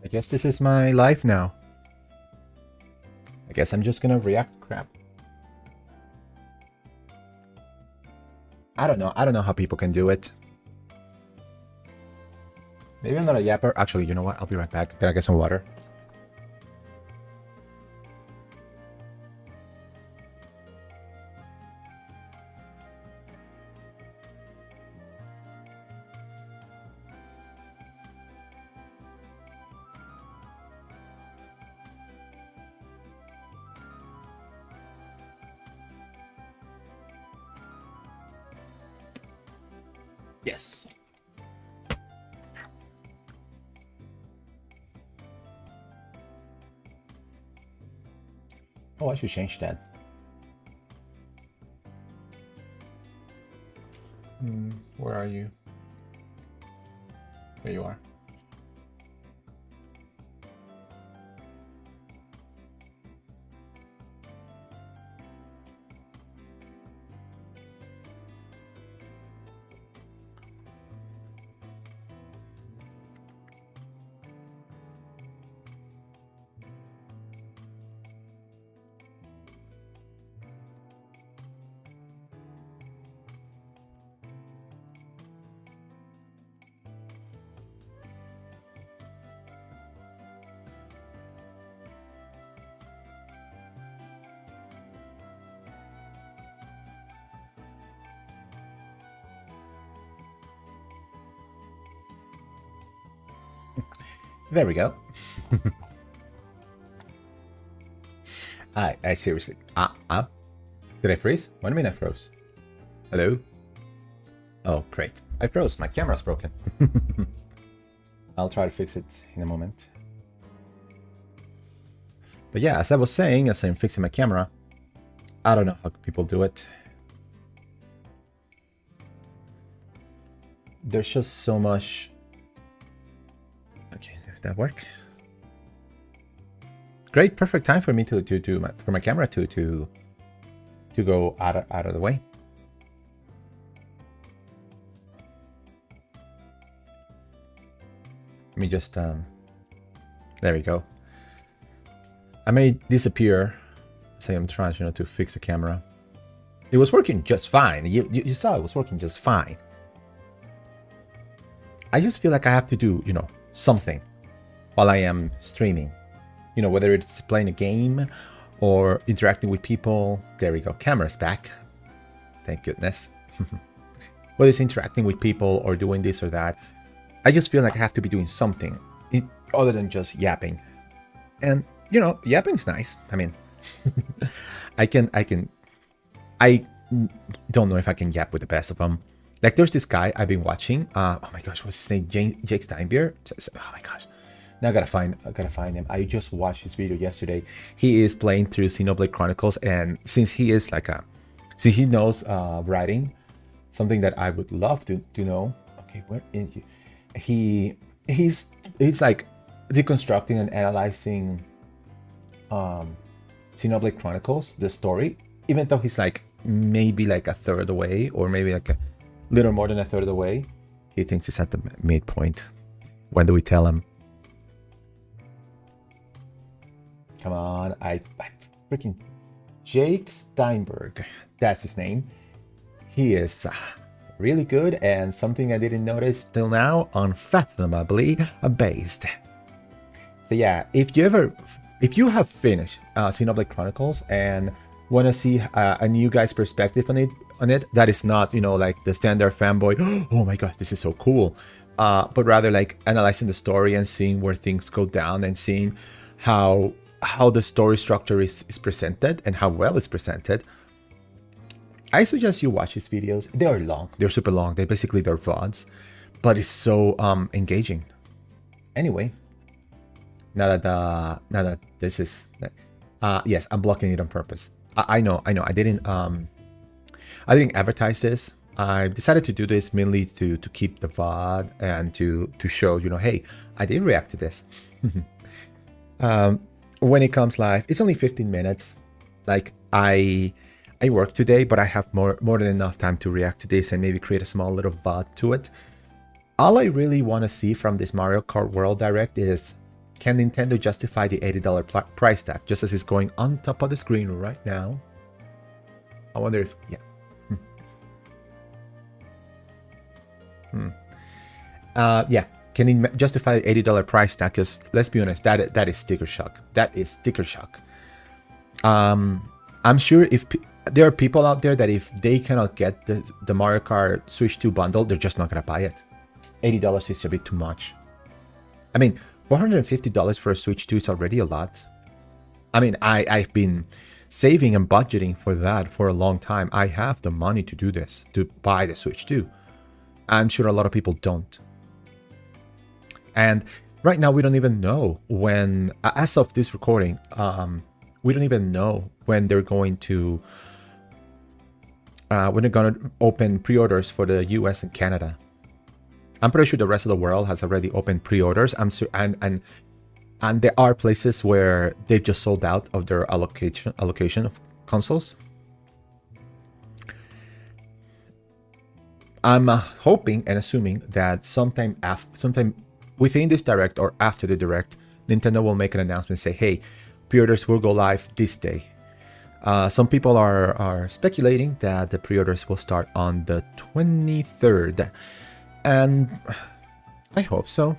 I guess this is my life now. I guess I'm just gonna react crap. I don't know how people can do it. Maybe I'm not a yapper. Actually, you know what? I'll be right back. Gotta get some water. Yes. Oh, I should change that. Where are you? There you are. There we go. I seriously. Did I freeze? What do you mean I froze? Hello? Oh, great. I froze. My camera's broken. I'll try to fix it in a moment. But yeah, as I was saying, as I'm fixing my camera, I don't know how people do it. There's just so much. Okay, does that work? Great, perfect time for me for my camera to go out of the way. Let me just there we go. I may disappear as I am trying, to fix the camera. It was working just fine. You saw it was working just fine. I just feel like I have to do, something while I am streaming. Whether it's playing a game or interacting with people. There we go. Camera's back. Thank goodness. Whether it's interacting with people or doing this or that, I just feel like I have to be doing something other than just yapping. And, yapping's nice. I mean, I don't know if I can yap with the best of them. Like, there's this guy I've been watching. Oh my gosh, what's his name? Jake Steinbeer. Oh my gosh. Now I gotta find him. I just watched his video yesterday. He is playing through Xenoblade Chronicles, and since he is since he knows writing, something that I would love to know. Okay, where is he? He's like deconstructing and analyzing Xenoblade Chronicles, the story, even though he's maybe a third of the way, or maybe a little more than a third of the way. He thinks he's at the midpoint. When do we tell him? Come on, I freaking Jake Steinberg, that's his name. He is really good, and something I didn't notice till now, unfathomably based. So yeah, if you have finished Xenoblade Chronicles and want to see a new guy's perspective on it, that is not the standard fanboy, oh my god, this is so cool, but rather analyzing the story and seeing where things go down and seeing how the story structure is presented and how well it's presented. I suggest you watch his videos. They are long. They're super long. They're VODs, but it's so engaging. Anyway, now that this is yes, I'm blocking it on purpose. I know. I didn't advertise this. I decided to do this mainly to keep the VOD and to show, hey, I did react to this. When it comes live, it's only 15 minutes. I work today, but I have more than enough time to react to this and maybe create a small little VOD to it. All I really want to see from this Mario Kart World Direct is Can Nintendo justify the $80 price tag, just as it's going on top of the screen right now? I wonder if, yeah. Yeah, can he justify the $80 price tag? Because let's be honest, that is sticker shock. That is sticker shock. I'm sure if there are people out there that if they cannot get the Mario Kart Switch 2 bundle, they're just not gonna buy it. $80 is a bit too much. I mean, $450 for a Switch 2 is already a lot. I mean, I've been saving and budgeting for that for a long time. I have the money to do this, to buy the Switch 2. I'm sure a lot of people don't. And right now, we don't even know when, as of this recording, we don't even know when they're going to open pre-orders for the US and Canada. I'm pretty sure the rest of the world has already opened pre-orders. I'm sure, and there are places where they've just sold out of their allocation of consoles. I'm hoping and assuming that sometime within this direct or after the direct, Nintendo will make an announcement and say, hey, pre-orders will go live this day. Some people are speculating that the pre-orders will start on the 23rd. And I hope so.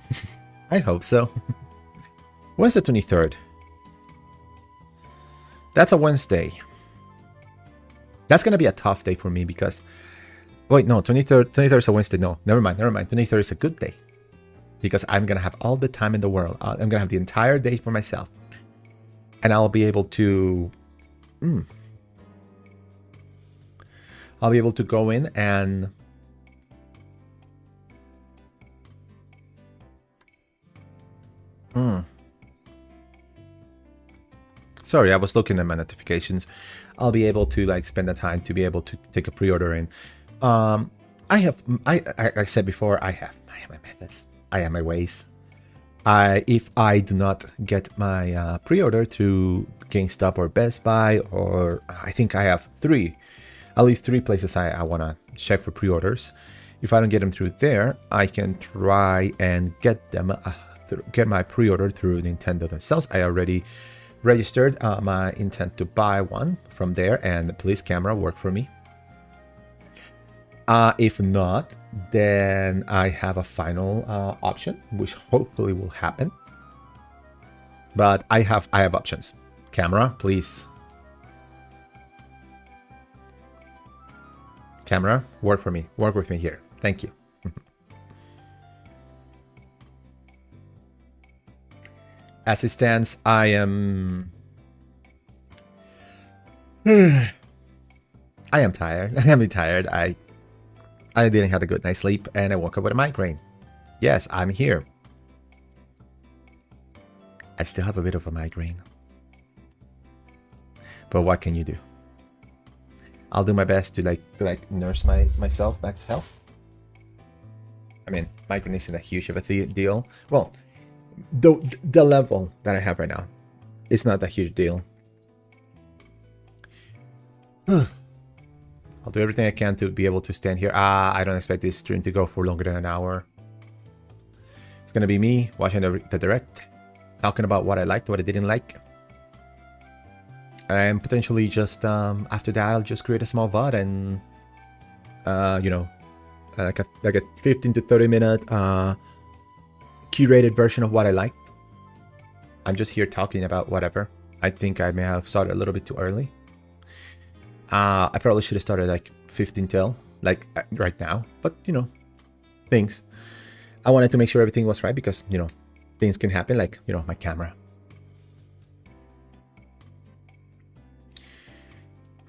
I hope so. When's the 23rd? That's a Wednesday. That's going to be a tough day for me because... Wait, no, 23rd is a Wednesday. No, never mind. 23rd is a good day. Because I'm going to have all the time in the world. I'm going to have the entire day for myself. And I'll be able to... I'll be able to go in and... Sorry, I was looking at my notifications. I'll be able to spend the time to be able to take a pre-order in. I said before, I have my methods. I have my ways. If I do not get my pre-order through GameStop or Best Buy, or I think I have at least three places I want to check for pre-orders. If I don't get them through there, I can try and get my pre-order through Nintendo themselves. I already registered my intent to buy one from there, and the police camera worked for me. If not, then I have a final option, which hopefully will happen. But I have options. Camera, please. Camera, work for me. Work with me here. Thank you. As it stands, I am... I am tired. I am tired. I didn't have a good night's sleep and I woke up with a migraine. Yes, I'm here. I still have a bit of a migraine. But what can you do? I'll do my best to nurse myself back to health. I mean, migraine isn't a huge of a deal. Well, the level that I have right now is not a huge deal. I'll do everything I can to be able to stand here. I don't expect this stream to go for longer than an hour. It's gonna be me watching the direct, talking about what I liked, what I didn't like. And potentially just, after that, I'll just create a small VOD and, like a 15 to 30 minute curated version of what I liked. I'm just here talking about whatever. I think I may have started a little bit too early. I probably should have started 15 till, right now. But, things. I wanted to make sure everything was right because, things can happen, my camera.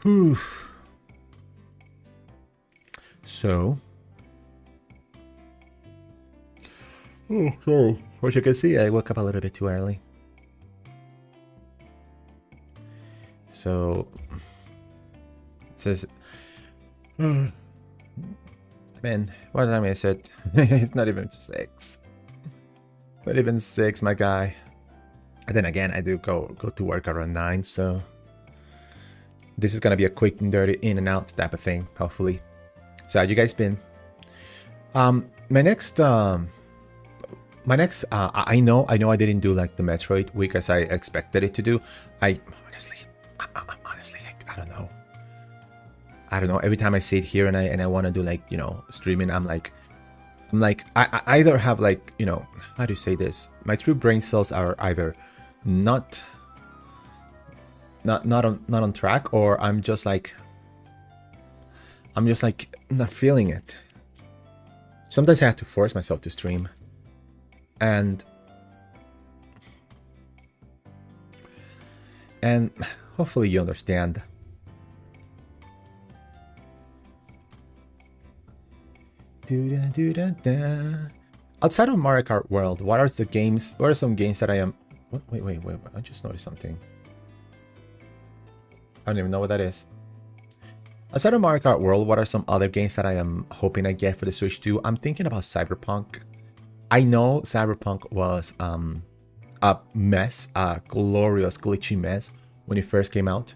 Whew. So. Oh, sorry. As you can see, I woke up a little bit too early. So. It says. Man, what time is it? It's not even 6. Not even 6, my guy. And then again, I do go to work around 9, so. This is gonna be a quick and dirty in and out type of thing, hopefully. So how you guys been? My next my next, I know I didn't do like the Metroid week as I expected it to do. I honestly, like, I don't know. Every time I sit here and I want to do like, you know, streaming, I'm like, I either have like, you know, how do you say this? My true brain cells are either not on track, or I'm just like not feeling it. Sometimes I have to force myself to stream, and hopefully you understand. Outside of Mario Kart World, what are some games that I am... Wait, I just noticed something. I don't even know what that is. Outside of Mario Kart World, what are some other games that I am hoping I get for the Switch 2? I'm thinking about Cyberpunk. I know Cyberpunk was a mess, a glorious glitchy mess when it first came out.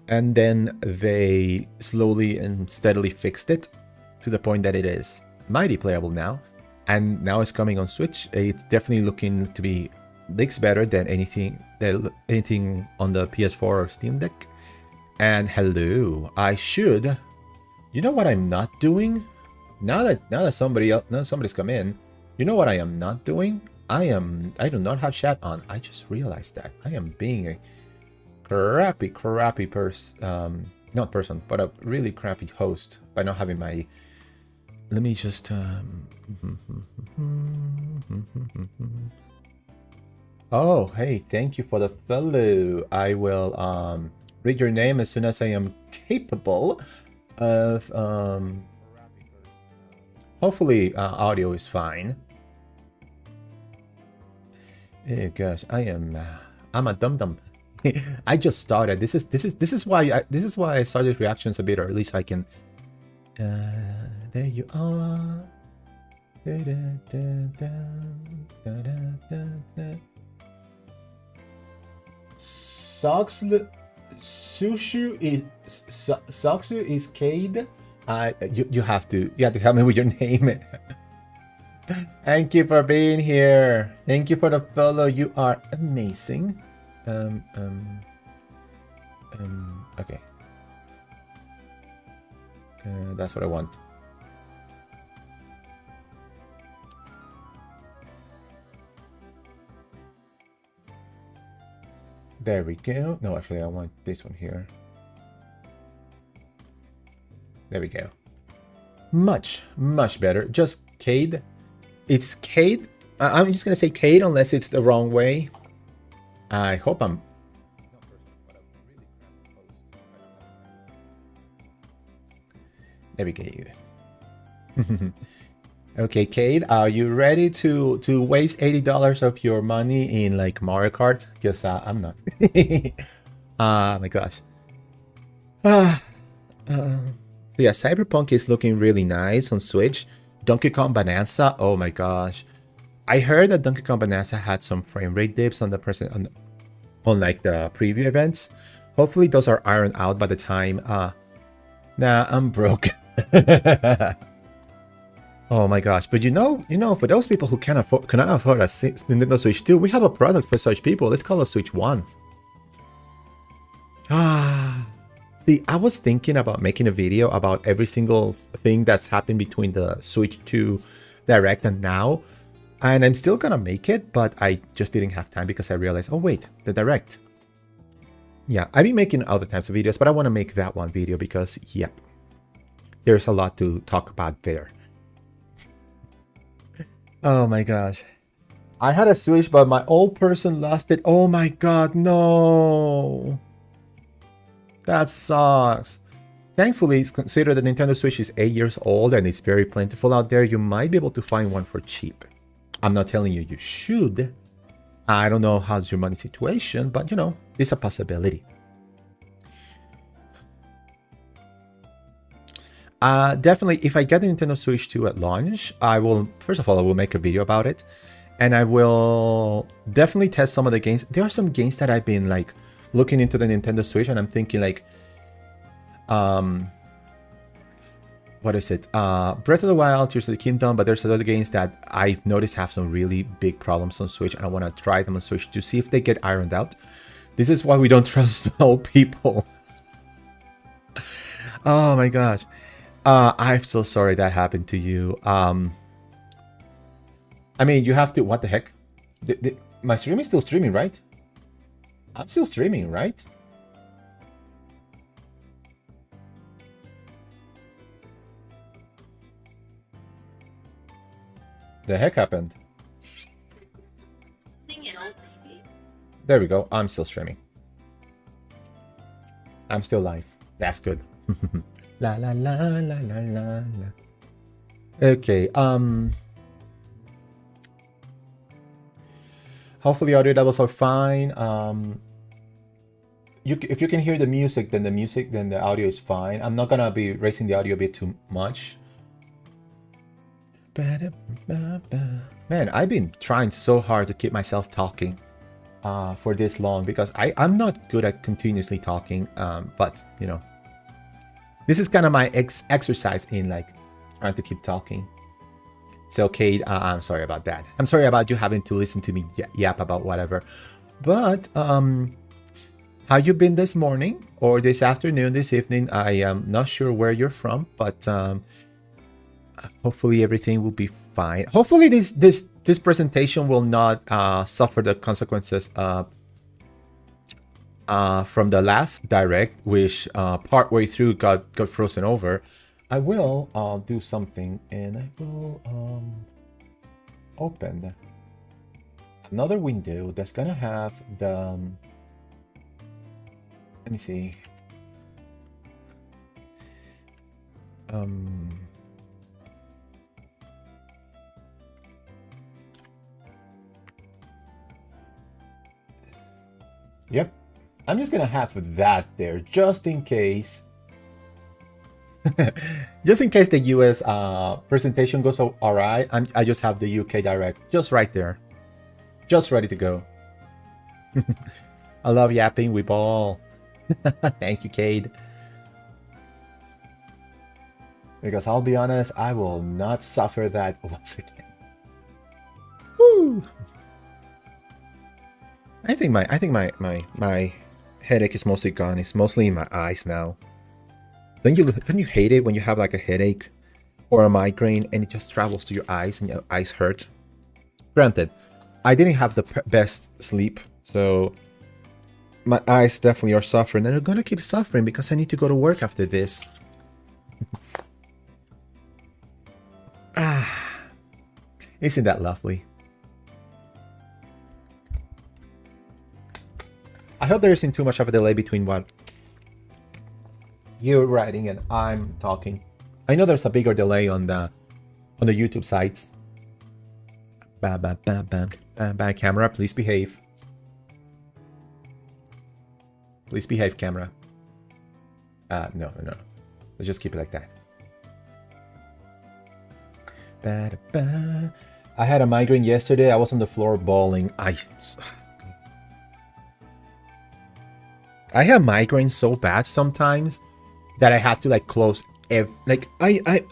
And then they slowly and steadily fixed it to the point that it is mighty playable now. And now it's coming on Switch. It's definitely looking to be leaks better than anything on the PS4 or Steam Deck. And hello, you know what I'm not doing? Now that somebody's come in, you know what I am not doing? I do not have chat on. I just realized that. I am being a crappy not person, but a really crappy host by not having my... Let me just Oh, hey, thank you for the follow. I will read your name as soon as I am capable of hopefully audio is fine. Oh gosh, I'm a dum-dum. I just started. This is why I started reactions a bit early, so I can there you are. Soxu is Cade. You have to help me with your name. Thank you for being here. Thank you for the follow. You are amazing. Okay. That's what I want. There we go. No, actually, I want this one here. There we go. Much better. Just Cade. It's Cade. I'm just gonna say Cade unless it's the wrong way. I hope I'm... There we go. Okay, Cade, are you ready to waste $80 of your money in like Mario Kart? Because I'm not. My gosh. So yeah, Cyberpunk is looking really nice on Switch. Donkey Kong Bonanza, oh my gosh. I heard that Donkey Kong Bonanza had some frame rate dips on the on like the preview events. Hopefully those are ironed out by the time. Nah, I'm broke. Oh my gosh, but you know, for those people who cannot afford a Nintendo Switch 2, we have a product for such people. Let's call it Switch 1. See, I was thinking about making a video about every single thing that's happened between the Switch 2 Direct and now. And I'm still gonna make it, but I just didn't have time because I realized, oh wait, the Direct. Yeah, I've been making other types of videos, but I want to make that one video because, yep, there's a lot to talk about there. Oh my gosh. I had a Switch, but my old person lost it. Oh my god, no. That sucks. Thankfully, consider the Nintendo Switch is 8 years old and it's very plentiful out there. You might be able to find one for cheap. I'm not telling you you should. I don't know how's your money situation, but you know, it's a possibility. Definitely, if I get the Nintendo Switch 2 at launch, I will, first of all, I will make a video about it. And I will definitely test some of the games. There are some games that I've been like looking into the Nintendo Switch and I'm thinking like, what is it? Breath of the Wild, Tears of the Kingdom, but there's other games that I've noticed have some really big problems on Switch, and I want to try them on Switch to see if they get ironed out. This is why we don't trust old people. Oh my gosh. I'm so sorry that happened to you. I mean, you have to... What the heck? My stream is still streaming, right? I'm still streaming, right? The heck happened? There we go. I'm still streaming. I'm still live. That's good. La la la la la la la. Okay. Hopefully audio levels are fine. If you can hear the music, then the audio is fine. I'm not gonna be raising the audio a bit too much. Man, I've been trying so hard to keep myself talking for this long because I'm not good at continuously talking. But you know, this is kind of my exercise in like trying to keep talking. So Kate, I'm sorry about that. I'm sorry about you having to listen to me yap about whatever. But how you been this morning or this afternoon, this evening? I am not sure where you're from, but hopefully everything will be fine. Hopefully this presentation will not suffer the consequences from the last direct, which partway through got frozen over. I will do something, and I will open another window that's gonna have the let me see. Yep. I'm just gonna have that there just in case. Just in case the US presentation goes alright, I just have the UK direct just right there. Just ready to go. I love yapping, we ball. Thank you, Cade. Because I'll be honest, I will not suffer that once again. Woo! I think my headache is mostly gone. It's mostly in my eyes now. Don't you hate it when you have like a headache or a migraine and it just travels to your eyes and your eyes hurt? Granted, I didn't have the best sleep, so my eyes definitely are suffering, and they're gonna keep suffering because I need to go to work after this. Isn't that lovely? I hope there isn't too much of a delay between what you're writing and I'm talking. I know there's a bigger delay on the YouTube sites. Camera, please behave. Please behave, camera. No. Let's just keep it like that. I had a migraine yesterday. I was on the floor bawling. I have migraines so bad sometimes that I have to like close like I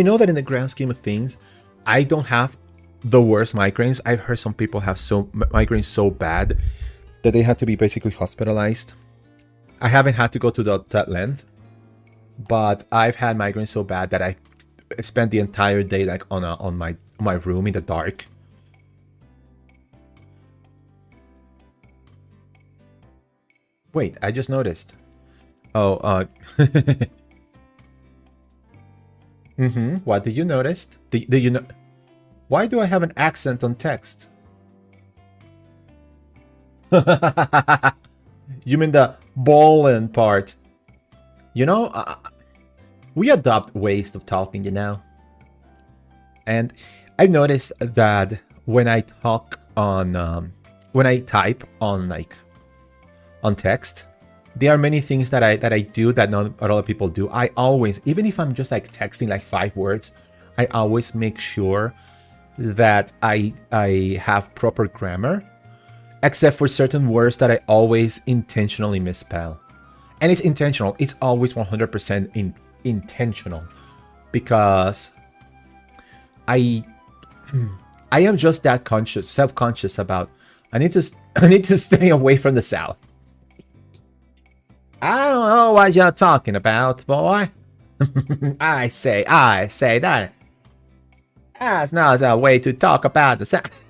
know that in the grand scheme of things I don't have the worst migraines. I've heard some people have migraines so bad that they had to be basically hospitalized. I haven't had to go to that length, but I've had migraines so bad that I spent the entire day like on my room in the dark. Wait, I just noticed. Oh, What did you notice? Did you know? Why do I have an accent on text? You mean the ballin' part? You know, we adopt ways of talking, you know. And I've noticed that when I talk on, when I type on on text, there are many things that I do that not a lot of people do. I always, even if I'm just like texting like 5 words, I always make sure that I have proper grammar, except for certain words that I always intentionally misspell. And it's intentional. It's always 100% intentional. because I am just that self-conscious about I need to stay away from the South. I don't know what you're talking about, boy. I say that. That's not a way to talk about the South.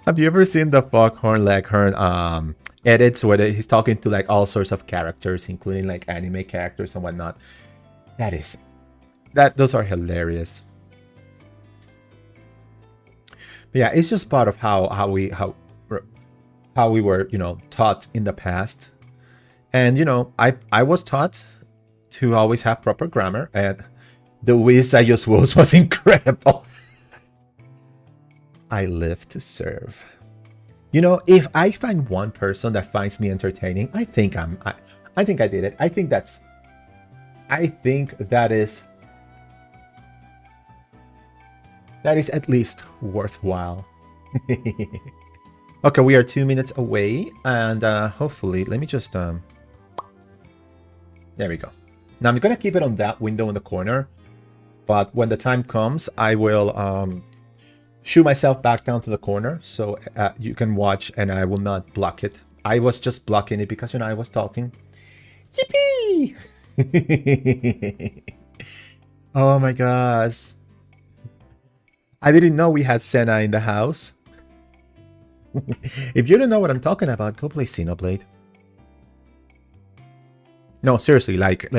Have you ever seen the Foghorn Leghorn edits where he's talking to like all sorts of characters, including like anime characters and whatnot? Those are hilarious. But yeah, it's just part of how we were, you know, taught in the past. And you know, I was taught to always have proper grammar, and the whiz I just was incredible. I live to serve. You know, if I find one person that finds me entertaining, I think I did it. I think that is at least worthwhile. Okay, we are 2 minutes away, and hopefully, let me just there we go. Now I'm gonna keep it on that window in the corner, but when the time comes, I will shoot myself back down to the corner so you can watch, and I will not block it. I was just blocking it because, you know, I was talking. Yippee! Oh my gosh. I didn't know we had Senna in the house. If you don't know what I'm talking about, go play Xenoblade. No, seriously, like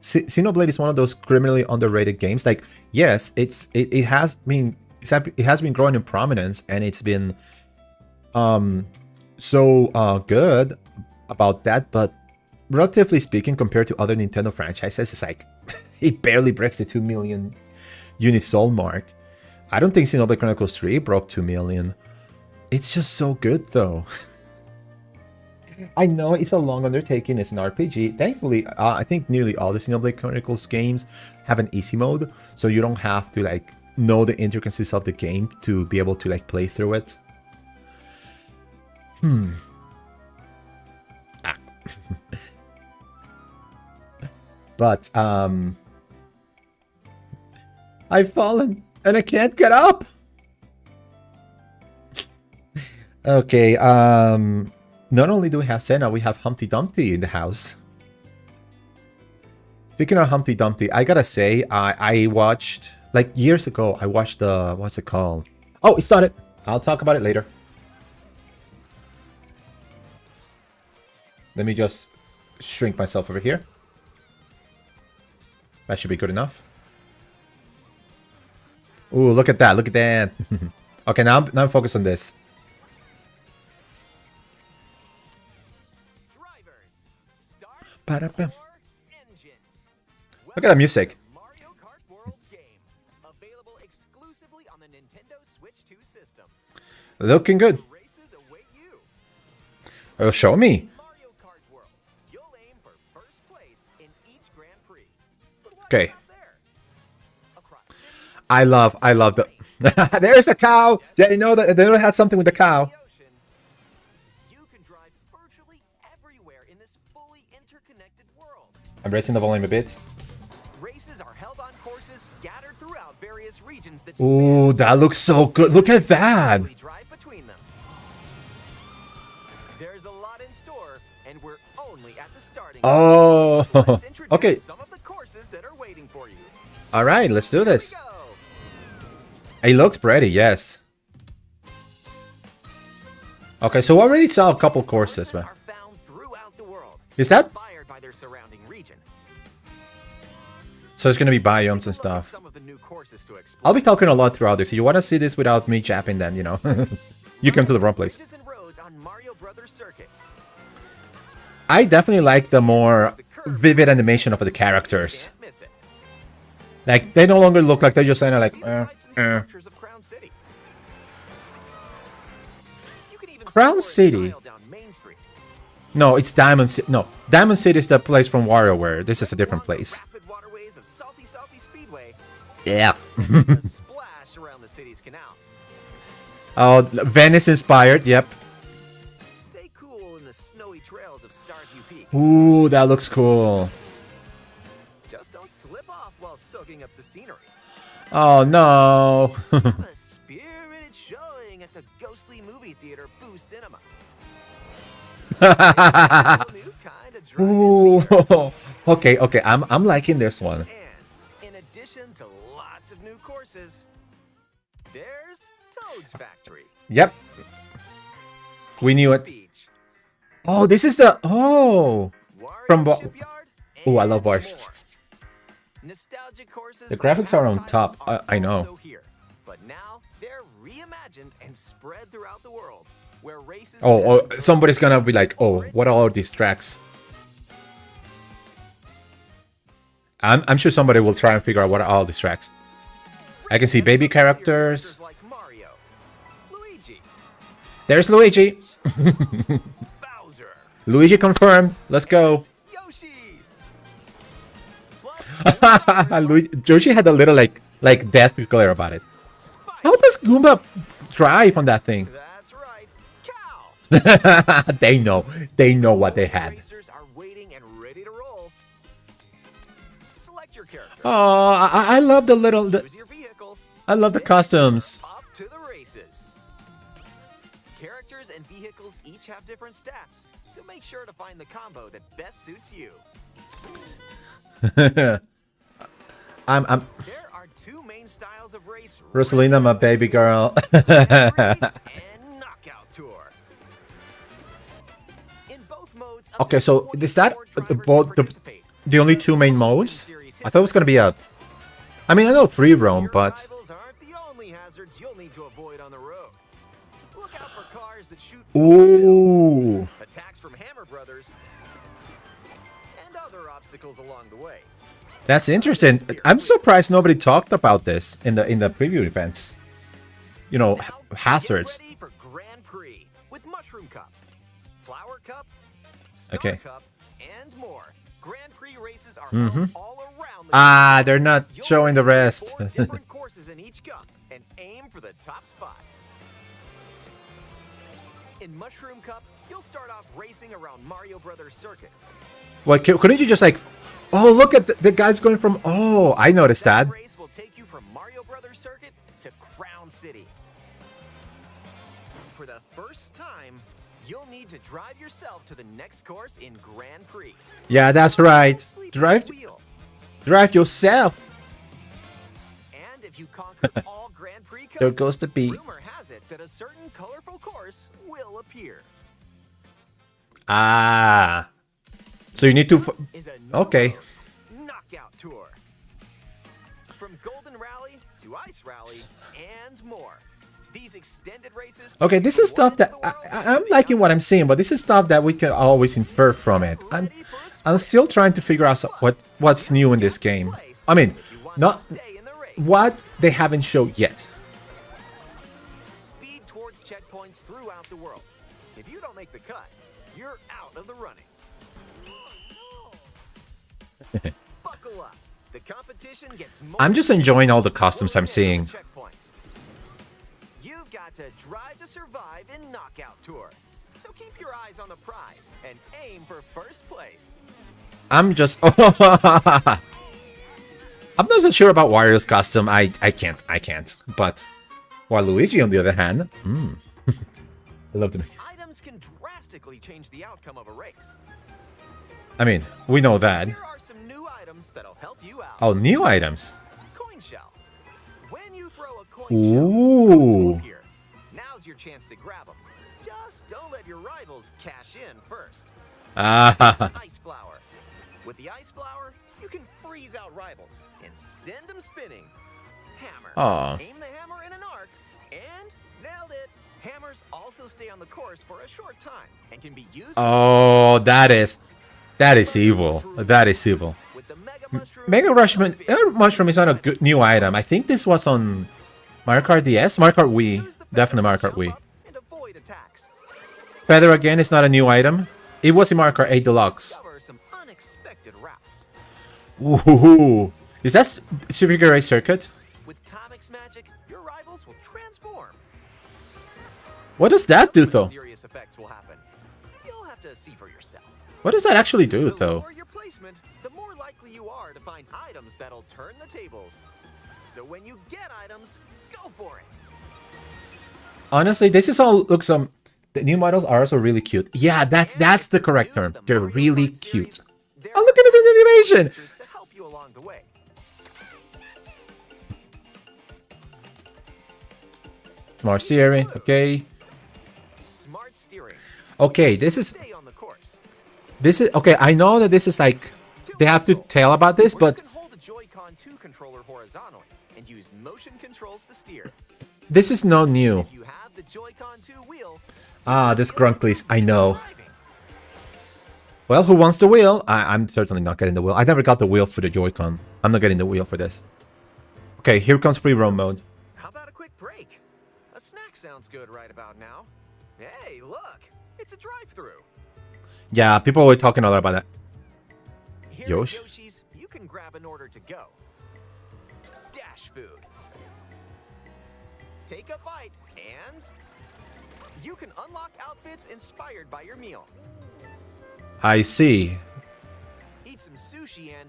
Xenoblade is one of those criminally underrated games. Like, yes, it has been growing in prominence, and it's been so good about that, but relatively speaking, compared to other Nintendo franchises, it's like it barely breaks the 2 million unit sold mark. I don't think Xenoblade Chronicles 3 broke 2 million. It's just so good, though. I know it's a long undertaking. It's an RPG. Thankfully, I think nearly all the Xenoblade Chronicles games have an easy mode, so you don't have to like know the intricacies of the game to be able to like play through it. But I've fallen and I can't get up. Okay, not only do we have Senna, we have Humpty Dumpty in the house. Speaking of Humpty Dumpty, I gotta say, I watched, like years ago, I watched the, what's it called? Oh, it started. I'll talk about it later. Let me just shrink myself over here. That should be good enough. Ooh, look at that, look at that. Okay, now I'm focused on this. Look at that music. Mario Kart World game, available exclusively on the Nintendo Switch 2 system. Looking good. Races await you. Oh, show me. Mario Kart World, you'll aim for first place in each Grand Prix. Okay. I love the. There's the cow. Yeah, you know that they had something with the cow. You can drive virtually everywhere in this fully interconnected world. I'm raising the volume a bit. Races are held on courses scattered throughout various regions that Ooh, that looks so good. Look at that. drive between them. There's a lot in store, and we're only at the starting. Oh, Let's introduce okay. some of the courses that are waiting for you. All right, let's do this. Go. It looks pretty, yes. Okay, so we already saw a couple courses, man. Are found throughout the world, Is that? inspired by their surrounding region. So it's gonna be biomes and stuff. Some of the new courses to explore. I'll be talking a lot throughout this. If you want to see this without me japping, then, you know, you come to the wrong place. Bridges and roads on Mario Brothers Circuit. I definitely like the more vivid animation of the characters. Can't miss it. Like, they no longer look like they're just kind of like, See the sights and structures of Crown City. You can even Crown score in City? style down Main Street. No, it's Diamond City. No, Diamond City is the place from WarioWare. This is a different Along the place. rapid waterways of Salty Speedway, Yeah. a splash around the city's canals. Oh, Venice inspired. Yep. Stay cool in the snowy trails of Starview Peak. Ooh, that looks cool. Just don't Oh no. A spirited showing at the ghostly movie theater Boo Cinema. A new kind of drive-in Ooh. theater. Okay, okay. I'm liking this one. And in addition to lots of new courses, there's Toad's Factory. Yep. We knew it. Beach, Oh, this is the from Wario Shipyard, Oh, I love and bars. more. Nostalgic courses The from graphics are on past top. titles I are know. also here, but now they're reimagined and spread throughout the world, where races. Oh, somebody's gonna be like, oh, what are all these tracks? I'm sure somebody will try and figure out what are all these tracks. I can see baby characters. Like Mario, Luigi, There's Luigi. Bowser, Luigi confirmed. Let's go. Yoshi. Plus, Yoshi had a little like death glare about it. Spike. How does Goomba drive on that thing? That's right, Cow. They know what they had. Racers are waiting and ready to roll. Select your character. Oh, I love the little. Choose your vehicle. I love the costumes. Off to the races. Characters and vehicles each have different stats, so make sure to find the combo that best suits you. I'm There are two main styles of race: Rosalina, my baby girl. and knockout tour. In both modes, up Okay, to so is that 24 the drivers the participate. the only two main modes? I thought it was gonna be a. I mean, I know free roam, Your but rivals aren't the only hazards you'll need to avoid on the road. Look out for cars that shoot ooh, attacks from Hammer Brothers, and other obstacles along the way. that's interesting. I'm surprised nobody talked about this in the preview events. You know, Now, hazards. Get ready for Grand Prix with Mushroom Cup, Flower Cup, Star Okay. Cup, and more. Grand Prix races are held all around the Ah, they're not You'll showing the race rest. 4 different courses in each cup and aim for the top spot. In Mushroom Cup, you'll start off racing around Mario Brothers Circuit. Well, couldn't you just like? Oh, look at the guy's going from. Oh, I noticed that. Race will take you from Mario Brothers Circuit to Crown City. For the first time, you'll need to drive yourself to the next course in Grand Prix. Yeah, that's right. Sleep Drive, at the wheel. drive yourself. And if you conquer all Grand Prix cups, There goes the bee. rumor has it that a certain colorful course will appear. Ah, so you need to. Is a new Okay. mode, Knockout Tour. From Golden Rally to Ice Rally and more. These extended races. Okay, this is stuff that I'm liking what I'm seeing, but this is stuff that we can always infer from it. I'm still trying to figure out what's new in this game. I mean, not what they haven't showed yet. Speed towards checkpoints throughout the world. If you don't make the cut, you're out of the running. Buckle up. The competition gets more. I'm just enjoying all the costumes I'm seeing. Checkpoints. You've got to drive to survive in Knockout Tour. So keep your eyes on the prize and aim for first place. I'm just. I'm not so sure about Wario's costume. I can't. But Waluigi, on the other hand, I love them. Items can drastically change the outcome of a race. I mean, we know that. Here are some new items that'll help you out. Oh, new items. Coin shell. When you throw a coin Ooh. shell here, now's your chance to grab them. Just don't let your rivals cash in first. Ah, Ice flower. With the ice flower, you can freeze out rivals and send them spinning. Hammer. Aw. Aim the hammer in an arc and nailed it. Hammers also stay on the course for a short time and can be used. oh, that is evil. That is evil. With the Mega Mushroom. Mushroom is not a good new item. I think this was on Mario Kart DS, Mario Kart Wii, Use the definitely Mario feather Kart to Wii. jump up and avoid attacks. Feather again is not a new item. It was in Mario Kart 8 Deluxe. Discover some unexpected routes. Ooh, is that Super Race Circuit? With Comics Magic, your rivals will transform. What does that do though? Mysterious effects will happen. You'll have to see for yourself. What does that actually do The though? lower your placement, the more likely you are to find items that'll turn the tables. So when you get items, go for it. Honestly, this is all looks the new models are also really cute. Yeah, that's the correct term. They're really cute. Oh, look at the animation! To help you along the way. Smart steering, okay. Smart steering. Okay, this is Stay on the course. okay. I know that this is like they have to tell about this, You but can hold the Joy-Con 2 controller horizontally and use motion controls to steer. this is not new. If you have the Joy-Con 2 wheel, Ah, this Grunklies, I know. driving. Well, who wants the wheel? I'm certainly not getting the wheel. I never got the wheel for the Joy-Con. I'm not getting the wheel for this. Okay, here comes free roam mode. How about a quick break? A snack sounds good right about now. Hey, look! It's a drive-through. Yeah, people were talking a lot about that. Here Yosh? at Yoshi's, you can grab an order to go. Dash food. Take a bite, and you can unlock outfits inspired by your meal. I see. Eat some sushi and...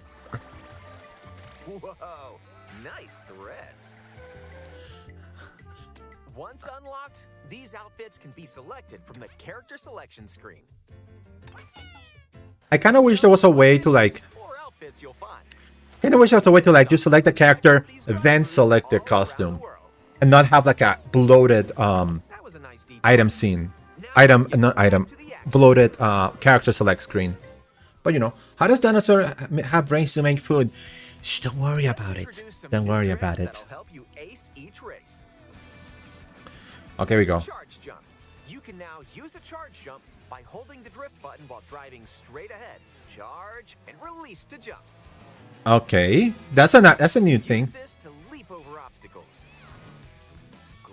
Whoa! Nice threads. Once unlocked, these outfits can be selected from the character selection screen. I kind of wish there was a way to like. Four outfits you'll find. Kind of wish there was a way to like just select the character, then select their costume, and not have like a bloated That was a nice detail. item scene, not item, bloated character select screen. But you know, how does dinosaur have brains to make food? Shh, don't worry about it. Introduce some Don't new worry tricks about it. that'll help you ace each race. Okay, here we go. Charge jump. You can now use a charge jump by holding the drift button while driving straight ahead. Charge and release to jump. Okay, that's a new Use thing. this to leap over obstacles.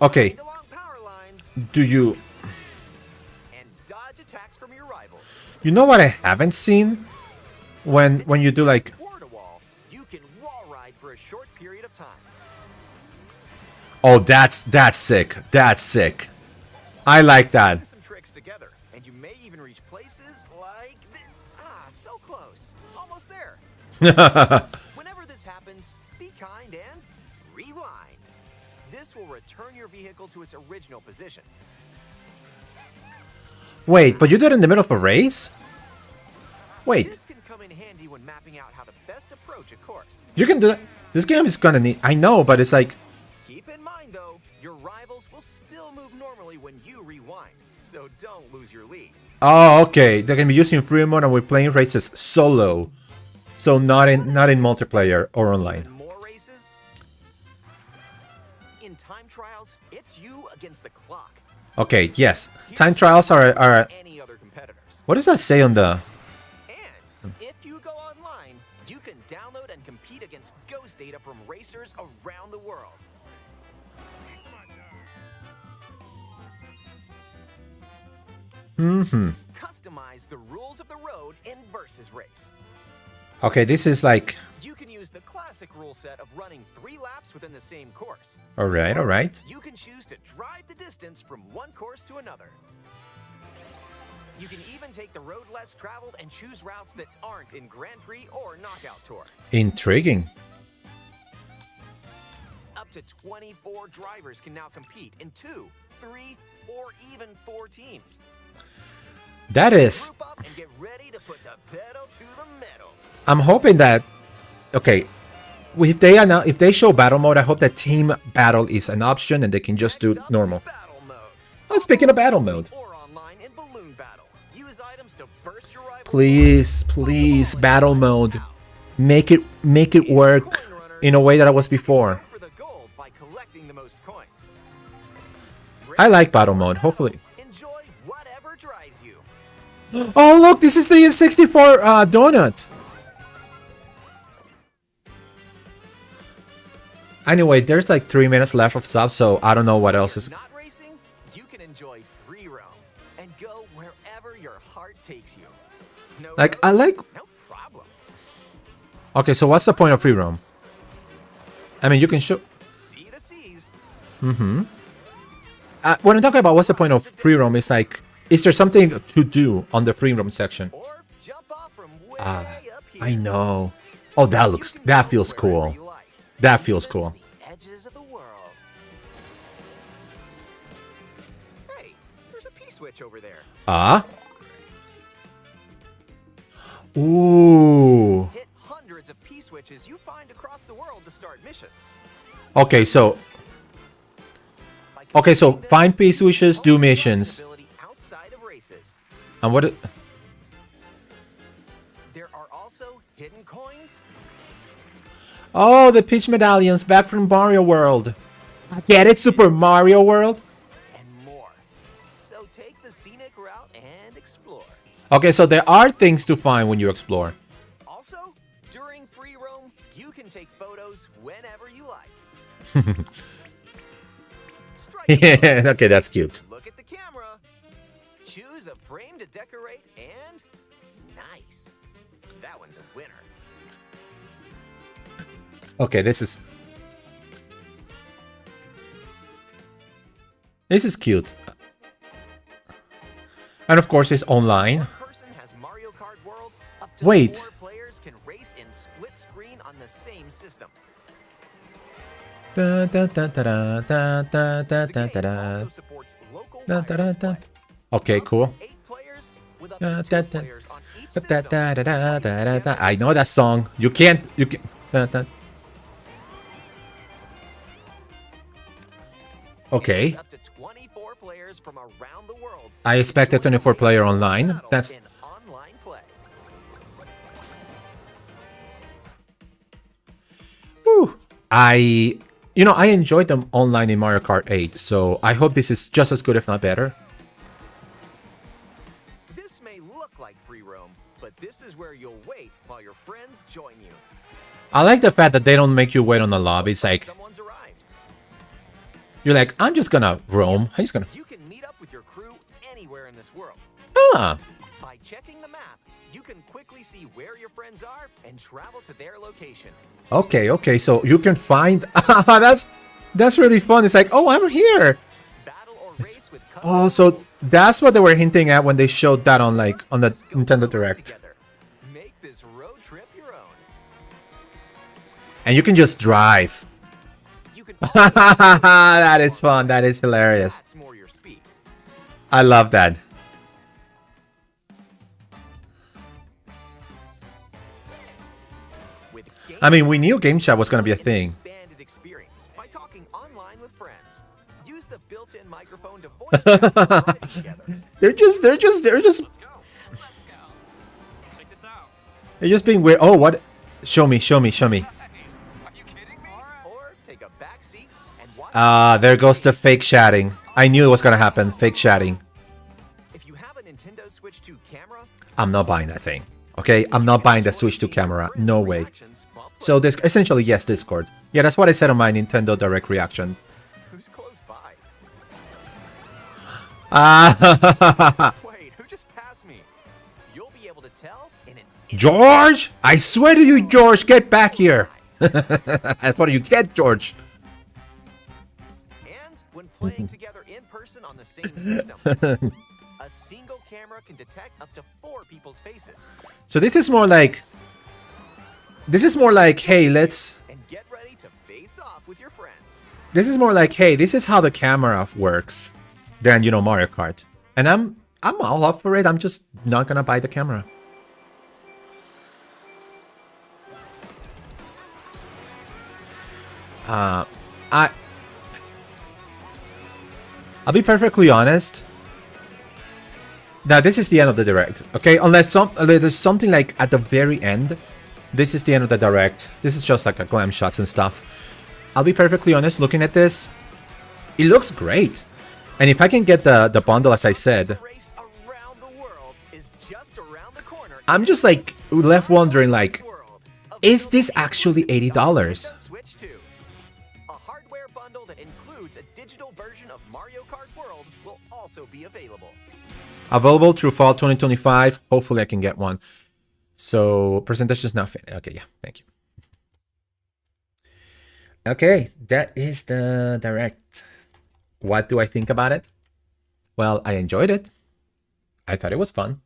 Okay, Glide along power lines do you and dodge attacks from your rivals. you know what I haven't seen when you do like Wall to wall, you can wall ride for a short period of time. oh that's sick. That's sick. I like that. Put some tricks together, and you may even reach places like so close, almost there. Whenever this happens, be kind and rewind. This will return your vehicle to its original position. Wait, but you did it in the middle of a race? Wait, This can come in handy when mapping out how to best approach a course. you can do that. This game is gonna need. I know, but it's like Keep in mind, though, your rivals will still move normally when you rewind, so don't lose your lead. oh okay. They're gonna be using free mode and we're playing races solo, so not in multiplayer or online. And more races? In time trials, it's you against the clock. Okay, yes. Time trials are. Any other competitors. What does that say on the? And if you go online, you can download and compete against ghost data from racers around the world. Customize the rules of the road in Versus Race. Okay, this is like. You can use the classic rule set of running 3 laps within the same course. All right, all right. You can choose to drive the distance from one course to another. You can even take the road less traveled and choose routes that aren't in Grand Prix or Knockout Tour. Intriguing. Up to 24 drivers can now compete in 2, 3, or even 4 teams. That is. Group up and get ready to put the pedal to the metal. I'm hoping that. Okay, if they show battle mode, I hope that team battle is an option and they can just do Next up, normal. Battle mode. Oh, speaking of battle mode, Or online in balloon battle. Use items to burst your rival's please, battle mode, make it work in a way that it was before. for the gold by collecting the most coins. I like battle mode. Hopefully. Enjoy whatever drives you. Oh look, this is the N64 donut. Anyway, there's like 3 minutes left of stuff, so I don't know what else is. Not racing, you can enjoy free roam and go wherever your heart takes you. No Like I roads? like. No problem. Okay, so what's the point of free roam? I mean, you can show. See the seas. When I'm talking about what's the point of free roam, it's like, is there something to do on the free roam section? Or jump off from way up here. I know. Oh, that feels Wherever cool. you like. That feels cool. The switch over there. Ah. Ooh. Hit hundreds of P-switches you find across the world to start missions. Okay, so find P-switches, do missions. Outside of races. And what? There are also hidden coins. Oh, the Peach medallions back from Mario World. Get it, Super Mario World? And more. So take the scenic route and explore. Okay, so there are things to find when you explore. Also, during free roam, you can take photos whenever you like. Yeah, okay, that's cute. Look at the camera. Choose a frame to decorate and nice. That one's a winner. Okay, this is cute. And of course, it's online. One person has Mario Kart World. Up to Wait. 4 players can race in split screen on the same system. Da, da, da, da, da, da, da, da, The da, game da. also supports local Da, da, da, wireless da. play. Okay, Up to cool. 8 players with up Da, to da, 2 da. players on each Da, system. da, da, da, da, da, da. I know that song. You can't. Da, da. Okay. Up to 24 players from around the world. I expected 24 player online. That's In online play. whew. I enjoyed them online in Mario Kart 8, so I hope this is just as good, if not better. This may look like free roam, but this is where you'll wait while your friends join you. I like the fact that they don't make you wait on the lobby. It's like, Someone's arrived. you're like, I'm just gonna roam. I'm just gonna... You can meet up with your crew anywhere in this world. Ah. By checking the map, you can quickly see where your friends are and travel to their location. Okay, so you can find... that's really fun. It's like, oh, I'm here. Battle or race with custom Oh, so rules. that's what they were hinting at when they showed that on the Nintendo Direct. Together. Make this road trip your own. And you can just drive. You can That is fun. That is hilarious. That's more your speed. I love that. With game I mean, we knew Game Chat was going to be a thing. expanded experience by talking online with friends. Use the built-in microphone to voice chat while riding together. They're just being weird. Oh, what? Show me. Or take a back seat and watch. There goes the fake chatting. I knew it was going to happen. Fake chatting. If you have a Nintendo Switch 2 camera, I'm not buying that thing. Okay? I'm not buying the Switch 2 camera. No way. So this essentially, yes, Discord. Yeah, that's what I said on my Nintendo Direct reaction. who's close by? Ah, Wait, who just passed me? You'll be able to tell in an George! I swear to you, George, get back here. That's what you get, George. And when playing together in person on the same system, a single camera can detect up to 4 people's faces. So this is more like, hey, let's. And get ready to face off with your friends. This is more like, hey, this is how the camera works, than Mario Kart. And I'm all up for it. I'm just not gonna buy the camera. I'll be perfectly honest. Now this is the end of the direct, okay? Unless there's something like at the very end. This is the end of the direct. This is just like a glam shots and stuff. I'll be perfectly honest. Looking at this, it looks great. And if I can get the bundle, as I said, Race around the world is just around the corner. I'm just like left wondering, like, World. is this actually $80? Nintendo Switch 2. A hardware bundle that includes a digital version of Mario Kart World will also be available. Available through fall 2025. Hopefully I can get one. So presentation is now finished. Okay, yeah, thank you. Okay, that is the direct. What do I think about it? Well, I enjoyed it. I thought it was fun.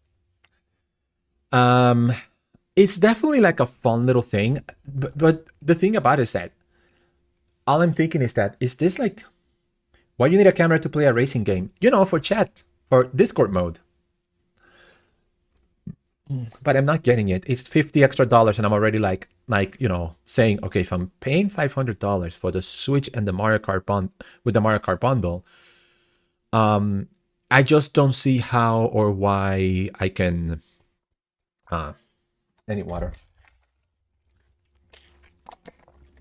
It's definitely like a fun little thing. But the thing about it is that all I'm thinking is that, is this like, why you need a camera to play a racing game? For chat. for Discord mode. But I'm not getting it. It's $50 extra, and I'm already like saying, okay, if I'm paying $500 for the Switch and the Mario Kart with the Mario Kart bundle, I just don't see how or why I can. I need water.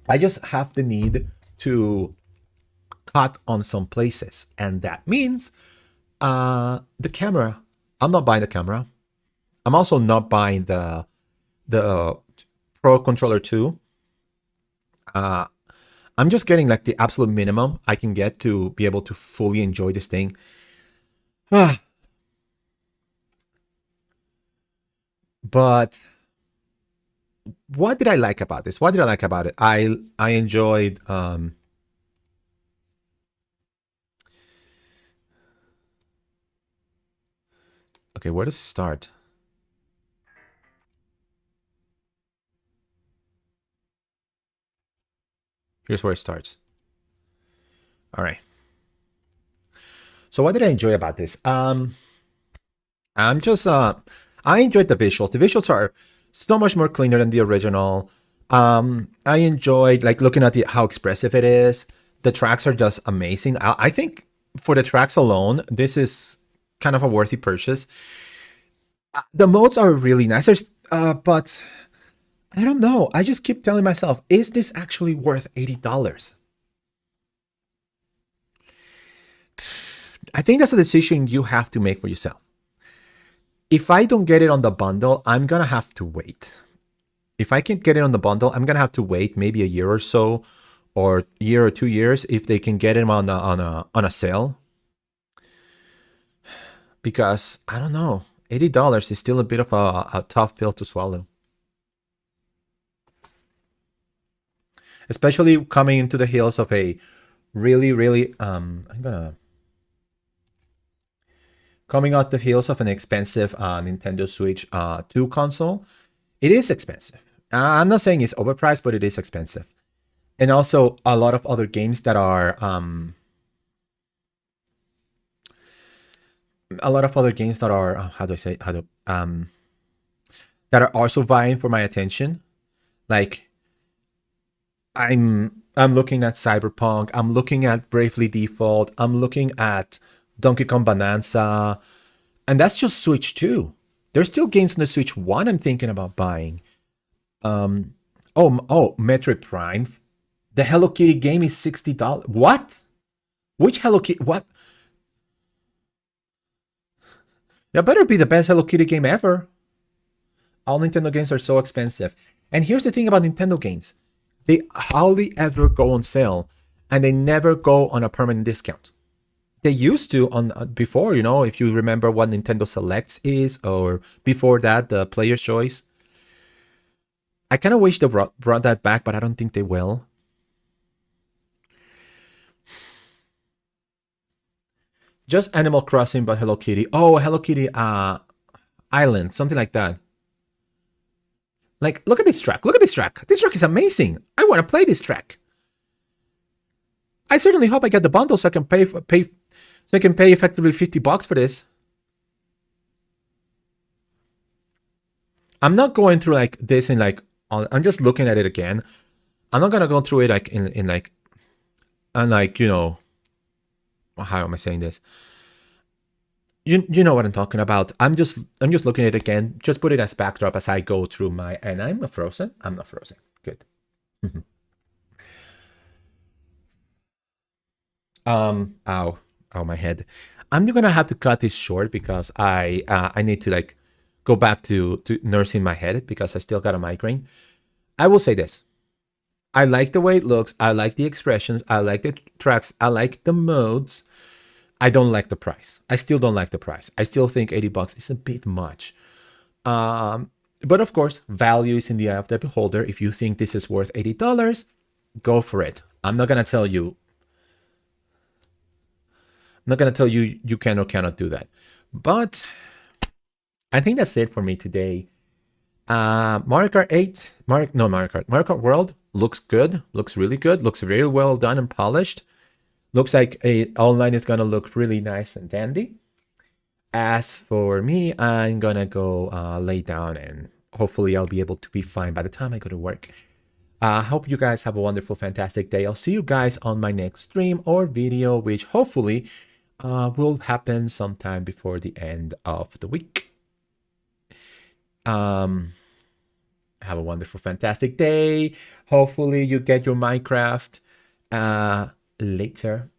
I just have the need to cut on some places, and that means the camera. I'm not buying the camera. I'm also not buying the Pro Controller 2. I'm just getting like the absolute minimum I can get to be able to fully enjoy this thing. But what did I like about this? What did I like about it? I enjoyed okay, where does it start? Here's where it starts. All right. So what did I enjoy about this? I enjoyed the visuals. The visuals are so much more cleaner than the original. I enjoyed like looking at how expressive it is. The tracks are just amazing. I think for the tracks alone, this is kind of a worthy purchase. The modes are really nice, but I don't know. I just keep telling myself, is this actually worth $80? I think that's a decision you have to make for yourself. If I don't get it on the bundle, I'm going to have to wait. If I can't get it on the bundle, I'm going to have to wait maybe a year or so, or a year or 2 years if they can get it on a sale. Because, I don't know, $80 is still a bit of a tough pill to swallow. Especially coming into the heels of a really, coming out the heels of an expensive Nintendo Switch 2 console. It is expensive. I'm not saying it's overpriced, but it is expensive. And also a lot of other games that are that are also vying for my attention. Like I'm looking at Cyberpunk, I'm looking at Bravely Default, I'm looking at Donkey Kong Bonanza, and that's just Switch 2. There's still games on the Switch 1 I'm thinking about buying. Metroid Prime. The Hello Kitty game is $60. What? Which Hello Kitty? What? That better be the best Hello Kitty game ever. All Nintendo games are so expensive. And here's the thing about Nintendo games. They hardly ever go on sale, and they never go on a permanent discount. They used to on before, if you remember what Nintendo Selects is, or before that, the Player's Choice. I kind of wish they brought that back, but I don't think they will. Just Animal Crossing, but Hello Kitty. Oh, Hello Kitty Island, something like that. Like, look at this track. Look at this track. This track is amazing. I want to play this track. I certainly hope I get the bundle so I can pay effectively $50 for this. I'm not going through like this in like. I'm just looking at it again. I'm not gonna go through it like how am I saying this? You know what I'm talking about. I'm just looking at it again. Just put it as backdrop as I go through my. And I'm not frozen. I'm not frozen. Good. Ow, my head. I'm gonna have to cut this short because I need to like go back to nursing my head because I still got a migraine. I will say this. I like the way it looks. I like the expressions. I like the tracks. I like the modes. I don't like the price. I still don't like the price. I still think $80 is a bit much. But of course, value is in the eye of the beholder. If you think this is worth $80, go for it. I'm not gonna tell you you can or cannot do that. But I think that's it for me today. Mario Kart World looks good. Looks really good. Looks very well done and polished. Looks like online is gonna look really nice and dandy. as for me, I'm gonna go lay down, and hopefully I'll be able to be fine by the time I go to work. I hope you guys have a wonderful, fantastic day. I'll see you guys on my next stream or video, which hopefully will happen sometime before the end of the week. Have a wonderful, fantastic day. Hopefully you get your Minecraft later.